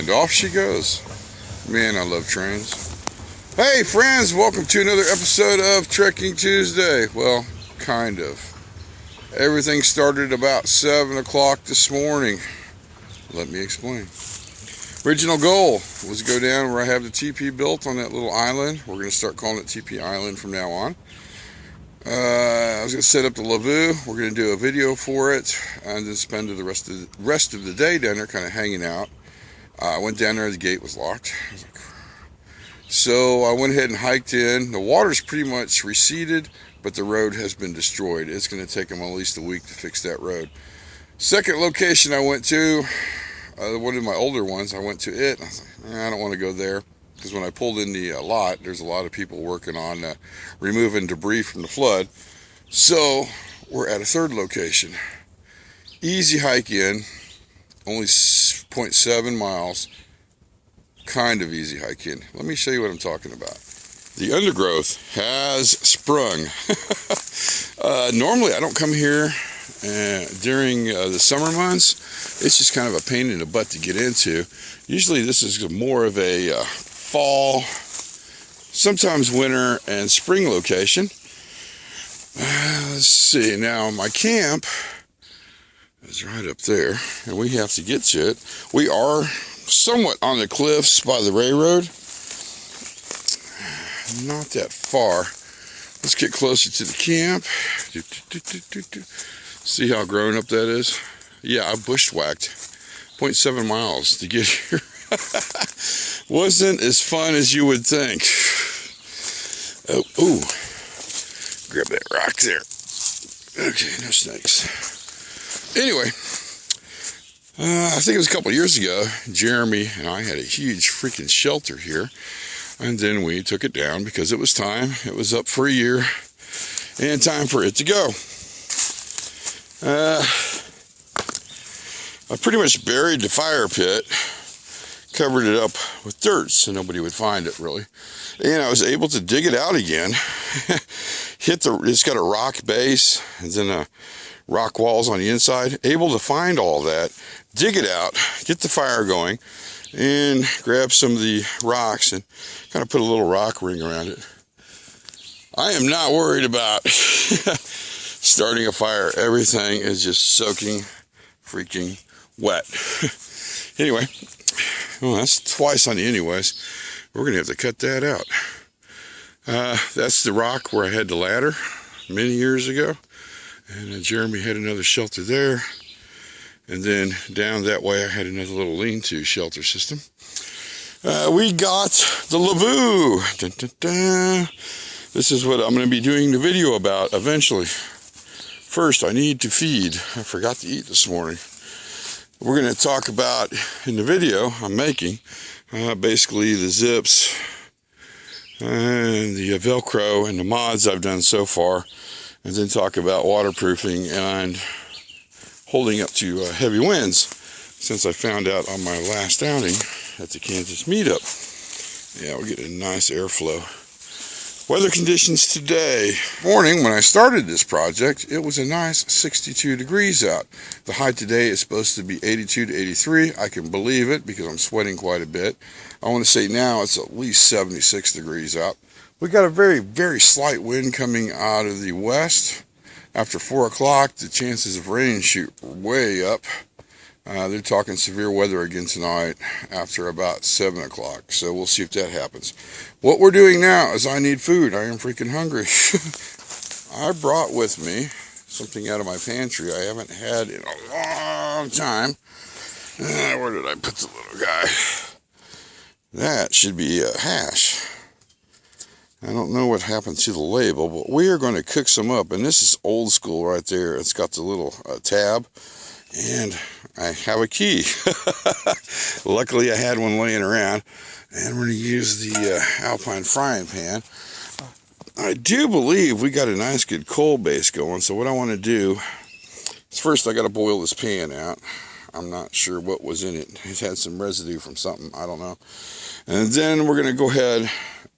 And off she goes. Man, I love trains. Hey friends, welcome to another episode of Trekking Tuesday. Well, kind of. Everything started about 7 o'clock this morning. Let me explain. Original goal was to go down where I have the teepee built on that little island. We're going to start calling it Teepee Island from now on. I was going to set up the lavoo. We're going to do a video for it and then spend the rest of the day down there kind of hanging out. I went down there, the gate was locked. So I went ahead and hiked in. The water's pretty much receded, but the road has been destroyed. It's going to take them at least a week to fix that road. Second location I went to, one of my older ones, I went to it. I was like, I don't want to go there. Because when I pulled in the lot, there's a lot of people working on removing debris from the flood. So we're at a third location. Easy hike in, only 0.7 miles. Kind of easy hike in. Let me show you what I'm talking about. The undergrowth has sprung. Normally I don't come here during the summer months. It's just kind of a pain in the butt to get into. Usually this is more of a fall, sometimes winter and spring location. Let's see, now my camp is right up there and we have to get to it. We are somewhat on the cliffs by the railroad. Not that far. Let's get closer to the camp. See how grown up that is? Yeah, I bushwhacked 0.7 miles to get here. Wasn't as fun as you would think. Oh, ooh. Grab that rock there. Okay, no snakes. Anyway, I think it was a couple years ago, Jeremy and I had a huge freaking shelter here. And then we took it down because it was time. It was up for a year and time for it to go. I pretty much buried the fire pit, covered it up with dirt so nobody would find it really. And I was able to dig it out again. It's got a rock base and then rock walls on the inside. Able to find all that, dig it out, get the fire going, and grab some of the rocks and kind of put a little rock ring around it. I am not worried about starting a fire. Everything is just soaking freaking wet. Anyway, well, that's twice on the anyways. We're going to have to cut that out. That's the rock where I had the ladder many years ago. And Jeremy had another shelter there. And then down that way I had another little lean-to shelter system. We got the lavoo. Dun, dun, dun. This is what I'm going to be doing the video about eventually. First, I need to feed. I forgot to eat this morning. We're going to talk about, in the video I'm making, basically the zips and the Velcro and the mods I've done so far, and then talk about waterproofing and holding up to heavy winds, since I found out on my last outing at the Kansas meetup. Yeah, we're getting a nice airflow. Weather conditions today. Morning, when I started this project, it was a nice 62 degrees out. The high today is supposed to be 82 to 83. I can believe it because I'm sweating quite a bit. I want to say now it's at least 76 degrees out. We got a very, very slight wind coming out of the west. After 4 o'clock, the chances of rain shoot way up. They're talking severe weather again tonight after about 7 o'clock. So we'll see if that happens. What we're doing now is I need food. I am freaking hungry. I brought with me something out of my pantry I haven't had in a long time. Where did I put the little guy? That should be a hash. I don't know what happened to the label, but we are going to cook some up. And this is old school right there. It's got the little tab. And I have a key. Luckily I had one laying around. And we're going to use the Alpine frying pan. I do believe we got a nice good coal base going. So what I want to do is first I got to boil this pan out. I'm not sure what was in it. It had some residue from something. I don't know. And then we're going to go ahead,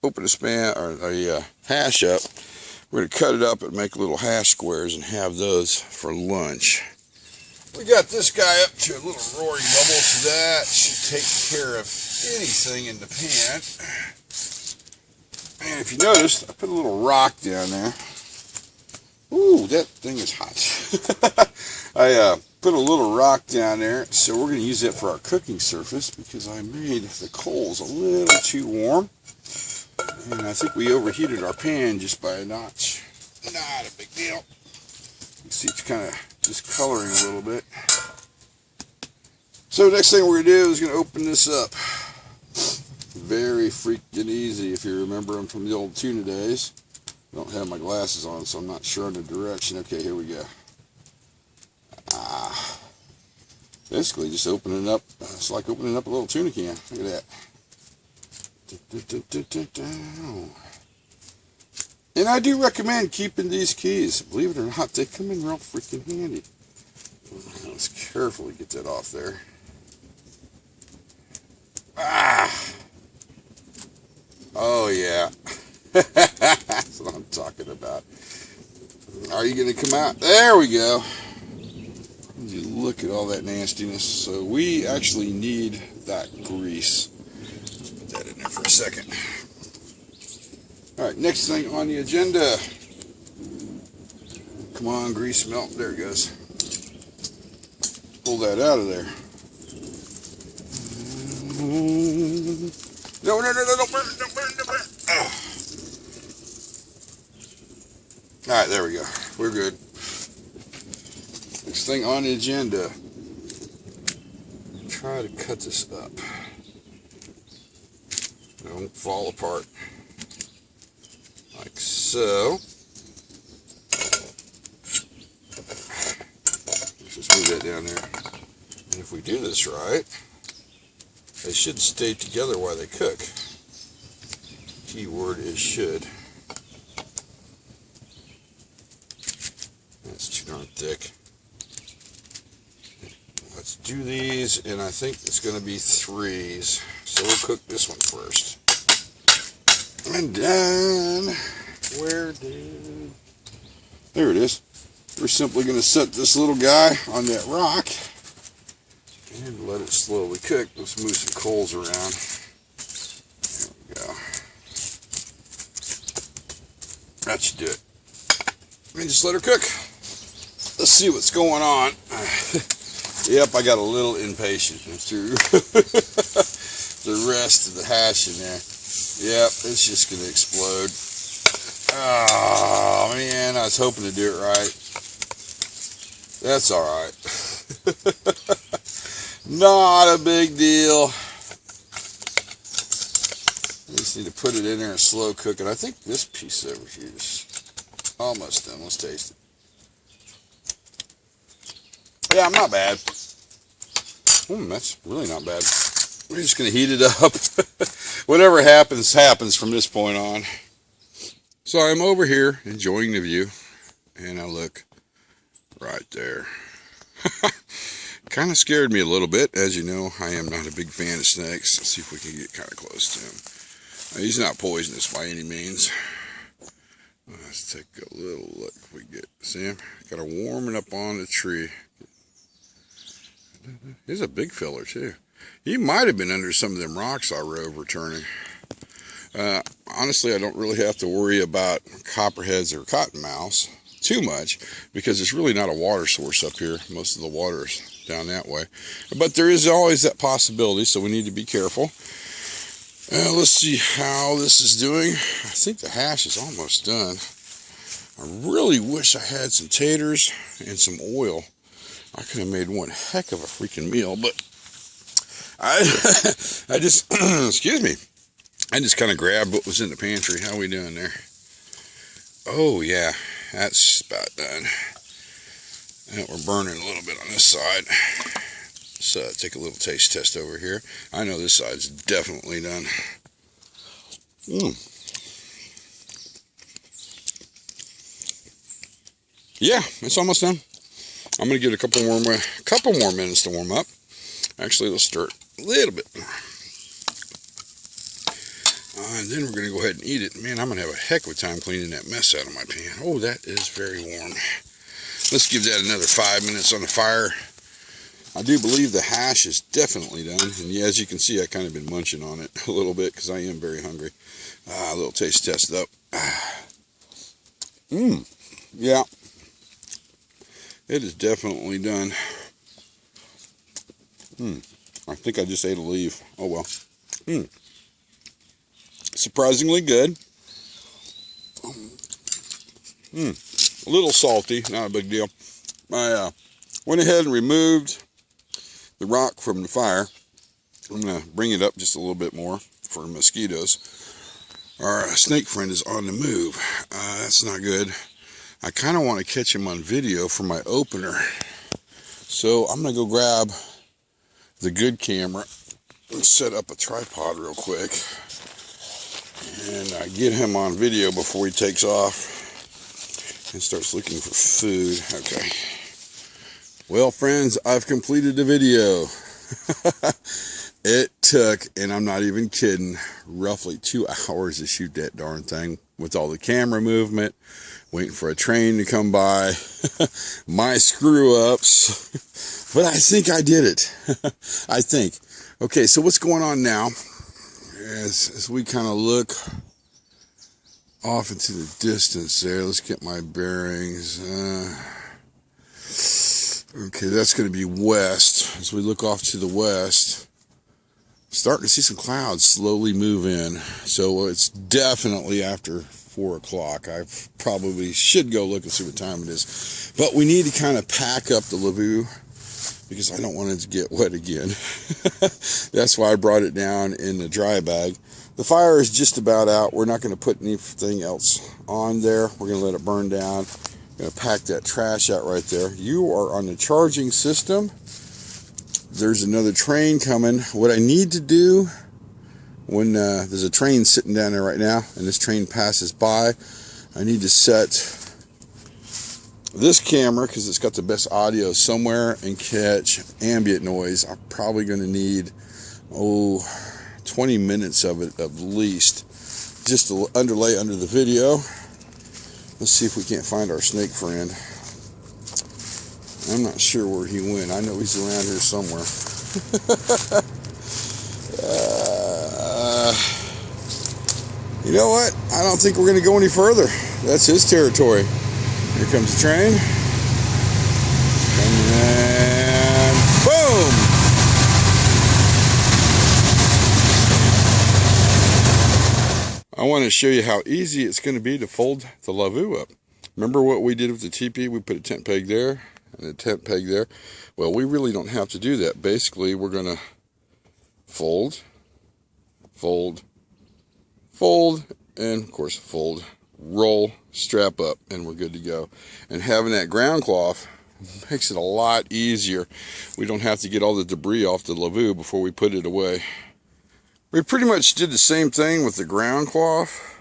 open a span or a hash up. We're going to cut it up and make little hash squares and have those for lunch. We got this guy up to a little roaring bubble, so that should take care of anything in the pan. And if you noticed, I put a little rock down there. Ooh, that thing is hot. I put a little rock down there, so we're going to use that for our cooking surface because I made the coals a little too warm. And I think we overheated our pan just by a notch. Not a big deal. You can see it's kind of just coloring a little bit. So next thing we're going to do is going to open this up. Very freaking easy if you remember them from the old tuna days. I don't have my glasses on, so I'm not sure on the direction. Okay, here we go. Basically just opening up. It's like opening up a little tuna can. Look at that. And I do recommend keeping these keys. Believe it or not, they come in real freaking handy. Let's carefully get that off there. Oh yeah. That's what I'm talking about. Are you going to come out? There we go. You look at all that nastiness. So we actually need that grease. Let's put that in there for a second. Alright, next thing on the agenda. Come on, grease melt. There it goes. Pull that out of there. No, don't burn, don't burn, don't burn. Oh. Alright, there we go. We're good. Next thing on the agenda. Try to cut this up. Don't fall apart. Like so. Let's just move that down there. And if we do this right, they should stay together while they cook. Key word is should. That's too darn thick. Let's do these, and I think it's going to be 3s. So we'll cook this one first. And then, there it is. We're simply going to set this little guy on that rock and let it slowly cook. Let's move some coals around. There we go. That should do it. And just let her cook. Let's see what's going on. Yep, I got a little impatient through the rest of the hash in there. Yep, it's just going to explode. Oh, man, I was hoping to do it right. That's all right. Not a big deal. I just need to put it in there and slow cook it. I think this piece over here is almost done. Let's taste it. Yeah, I'm not bad. That's really not bad. We're just going to heat it up. Whatever happens, happens from this point on. So I'm over here enjoying the view, and I look right there. Kind of scared me a little bit. As you know, I am not a big fan of snakes. Let's see if we can get kind of close to him. Now, he's not poisonous by any means. Let's take a little look if we get. See him? Got to warm it up on the tree. He's a big filler too. He might have been under some of them rocks I were overturning. Honestly, I don't really have to worry about copperheads or cottonmouths too much because there's really not a water source up here. Most of the water is down that way. But there is always that possibility, so we need to be careful. Let's see how this is doing. I think the hash is almost done. I really wish I had some taters and some oil. I could have made one heck of a freaking meal, but I just, excuse me, I just kind of grabbed what was in the pantry. How are we doing there? Oh, yeah, that's about done. And we're burning a little bit on this side. So take a little taste test over here. I know this side's definitely done. Yeah, it's almost done. I'm going to give it a couple more minutes to warm up. Actually, let's stir it a little bit more. And then we're going to go ahead and eat it. Man, I'm going to have a heck of a time cleaning that mess out of my pan. Oh, that is very warm. Let's give that another 5 minutes on the fire. I do believe the hash is definitely done. And yeah, as you can see, I kind of been munching on it a little bit because I am very hungry. A little taste test though. Yeah. It is definitely done. I think I just ate a leaf. Oh well. Surprisingly good. A little salty, not a big deal. I went ahead and removed the rock from the fire. I'm going to bring it up just a little bit more for mosquitoes. Our snake friend is on the move. That's not good. I kind of want to catch him on video for my opener. So I'm going to go grab the good camera and set up a tripod real quick. And get him on video before he takes off and starts looking for food. Okay. Well, friends, I've completed the video. It took, and I'm not even kidding, roughly 2 hours to shoot that darn thing with all the camera movement, waiting for a train to come by, my screw-ups, but I think I did it. I think. Okay, so what's going on now? As we kind of look off into the distance there, let's get my bearings. Okay, that's going to be west. As we look off to the west, starting to see some clouds slowly move in. So it's definitely after 4 o'clock. I probably should go look and see what time it is. But we need to kind of pack up the lavoo because I don't want it to get wet again. That's why I brought it down in the dry bag. The fire is just about out. We're not going to put anything else on there. We're going to let it burn down. Going to pack that trash out right there. You are on the charging system. There's another train coming. What I need to do when there's a train sitting down there right now and this train passes by, I need to set this camera, because it's got the best audio, somewhere and catch ambient noise. I'm probably going to need 20 minutes of it at least, just to underlay under the video. Let's see if we can't find our snake friend. I'm not sure where he went. I know he's around here somewhere. You know what? I don't think we're going to go any further. That's his territory. Here comes the train. And boom! I want to show you how easy it's going to be to fold the lavoo up. Remember what we did with the teepee? We put a tent peg there and a tent peg there. Well, we really don't have to do that. Basically, we're going to fold, fold, fold, and of course fold, roll, strap up, and we're good to go. And having that ground cloth makes it a lot easier. We don't have to get all the debris off the lavoo before we put it away. We pretty much did the same thing with the ground cloth.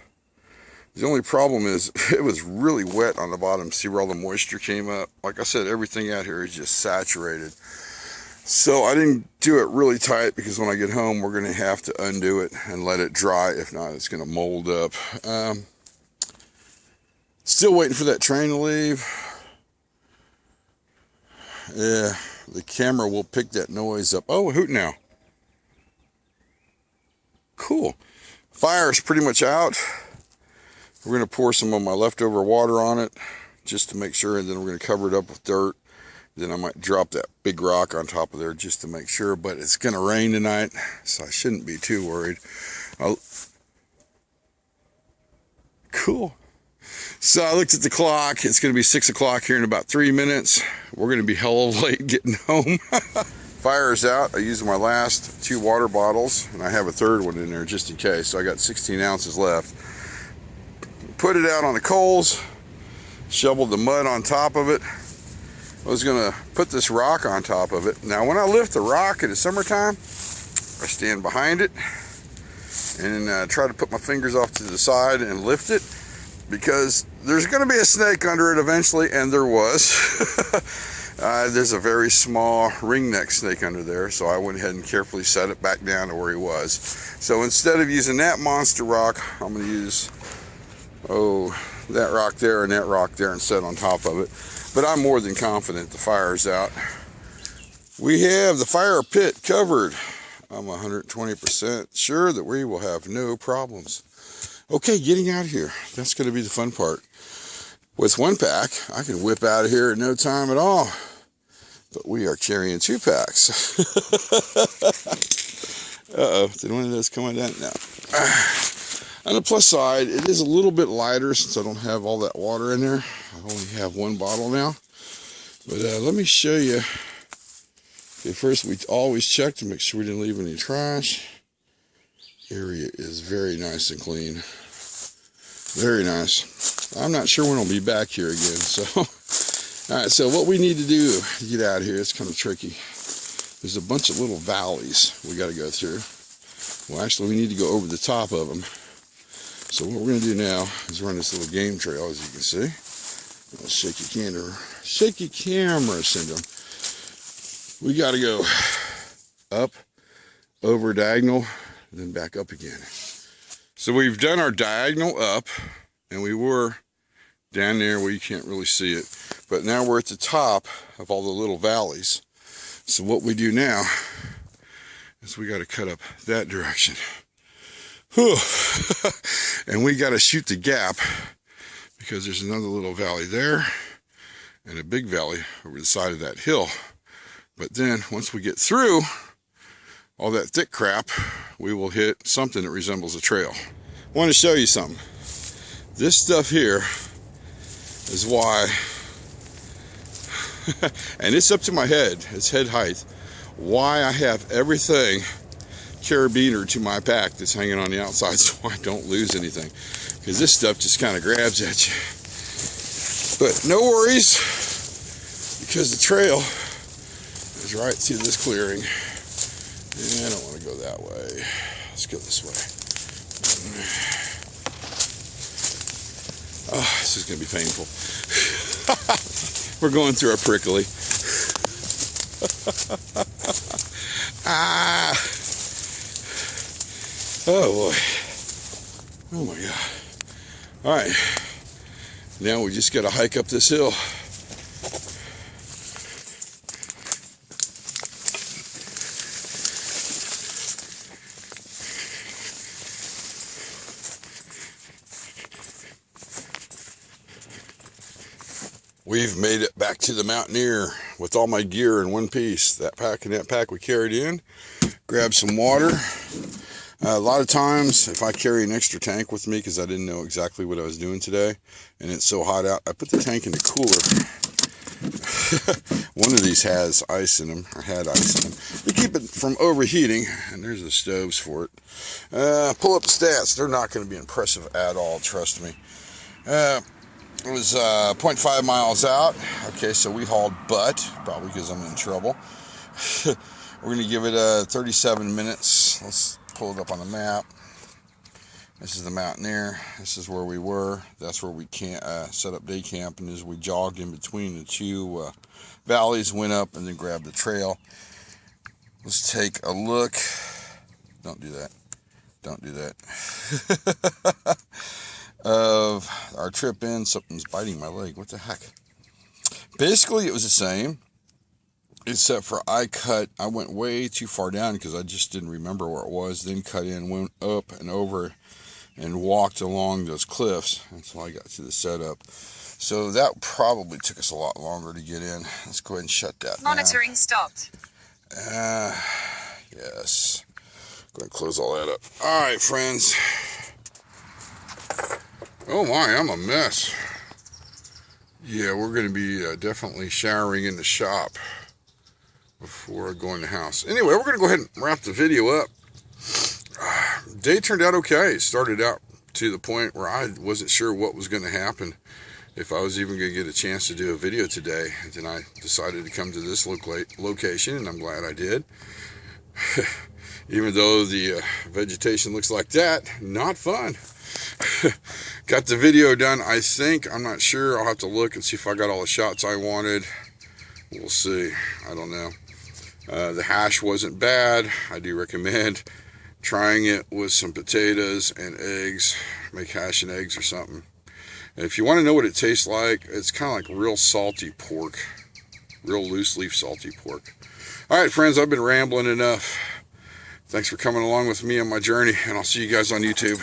The only problem is it was really wet on the bottom. See where all the moisture came up? Like I said, everything out here is just saturated. So I didn't do it really tight because when I get home, we're going to have to undo it and let it dry. If not, it's going to mold up. Still waiting for that train to leave. Yeah, the camera will pick that noise up. Oh, a hoot now. Cool. Fire is pretty much out. We're going to pour some of my leftover water on it just to make sure, and then we're going to cover it up with dirt. Then I might drop that big rock on top of there just to make sure, but it's going to rain tonight, so I shouldn't be too worried. Cool. So I looked at the clock. It's going to be 6 o'clock here in about 3 minutes. We're going to be hella late getting home. Fire is out. I used my last 2 water bottles, and I have a third one in there just in case. So I got 16 ounces left. Put it out on the coals, shoveled the mud on top of it. I was going to put this rock on top of it. Now, when I lift the rock in the summertime, I stand behind it and try to put my fingers off to the side and lift it, because there's going to be a snake under it eventually, and there was. There's a very small ringneck snake under there, so I went ahead and carefully set it back down to where he was. So instead of using that monster rock, I'm going to use, that rock there and that rock there and set on top of it. But I'm more than confident the fire's out. We have the fire pit covered. I'm 120% sure that we will have no problems. Okay, getting out of here. That's going to be the fun part. With one pack, I can whip out of here in no time at all. But we are carrying 2 packs. Uh-oh, did one of those come on down? No. On the plus side, it is a little bit lighter since I don't have all that water in there. I only have 1 bottle now. But let me show you. Okay, first, we always check to make sure we didn't leave any trash. Area is very nice and clean. Very nice. I'm not sure when I'll be back here again. So, all right. So what we need to do to get out of here, it's kind of tricky. There's a bunch of little valleys we got to go through. Well, actually, we need to go over the top of them. So what we're going to do now is run this little game trail, as you can see. I'll shake your camera syndrome. We got to go up, over diagonal, and then back up again. So we've done our diagonal up, and we were down there where you can't really see it. But now we're at the top of all the little valleys. So what we do now is we got to cut up that direction. Whew. And we got to shoot the gap because there's another little valley there and a big valley over the side of that hill. But then once we get through all that thick crap, we will hit something that resembles a trail. I want to show you something. This stuff here is why, and it's up to my head, it's head height, why I have everything carabiner to my pack that's hanging on the outside so I don't lose anything. Because this stuff just kind of grabs at you. But no worries, because the trail is right through this clearing. And I don't want to go that way. Let's go this way. Oh, this is going to be painful. We're going through a prickly. Ah. Oh boy. Oh my God. All right. Now we just got to hike up this hill. We've made it back to the Mountaineer with all my gear in one piece. That pack and that pack we carried in. Grab some water. A lot of times, if I carry an extra tank with me because I didn't know exactly what I was doing today, and it's so hot out, I put the tank in the cooler. One of these has ice in them, or had ice in them, to keep it from overheating. And there's the stoves for it. Pull up the stats. They're not going to be impressive at all, trust me. It was 0.5 miles out. Okay, so we hauled butt, probably because I'm in trouble. We're going to give it 37 minutes. Let's pull it up on the map. This is the Mountaineer. This is where we were. That's where we set up day camp. And as we jogged in between the 2 valleys, went up and then grabbed the trail. Let's take a look. Don't do that. Don't do that. Of our trip in. Something's biting my leg. What the heck? Basically, it was the same, except for I went way too far down because I just didn't remember where it was. Then cut in, went up and over, and walked along those cliffs until I got to the setup. So that probably took us a lot longer to get in. Let's go ahead and shut that Monitoring down. stopped. Yes. Go ahead and close all that up. All right, friends. Oh my, I'm a mess. Yeah, we're going to be definitely showering in the shop before I go in the house. Anyway, we're going to go ahead and wrap the video up. Day turned out okay. It started out to the point where I wasn't sure what was going to happen, if I was even going to get a chance to do a video today. And then I decided to come to this location, and I'm glad I did. Even though the vegetation looks like that, not fun. Got the video done, I think. I'm not sure. I'll have to look and see if I got all the shots I wanted. We'll see. I don't know. The hash wasn't bad. I do recommend trying it with some potatoes and eggs. Make hash and eggs or something. And if you want to know what it tastes like, it's kind of like real salty pork. Real loose leaf salty pork. All right, friends, I've been rambling enough. Thanks for coming along with me on my journey, and I'll see you guys on YouTube.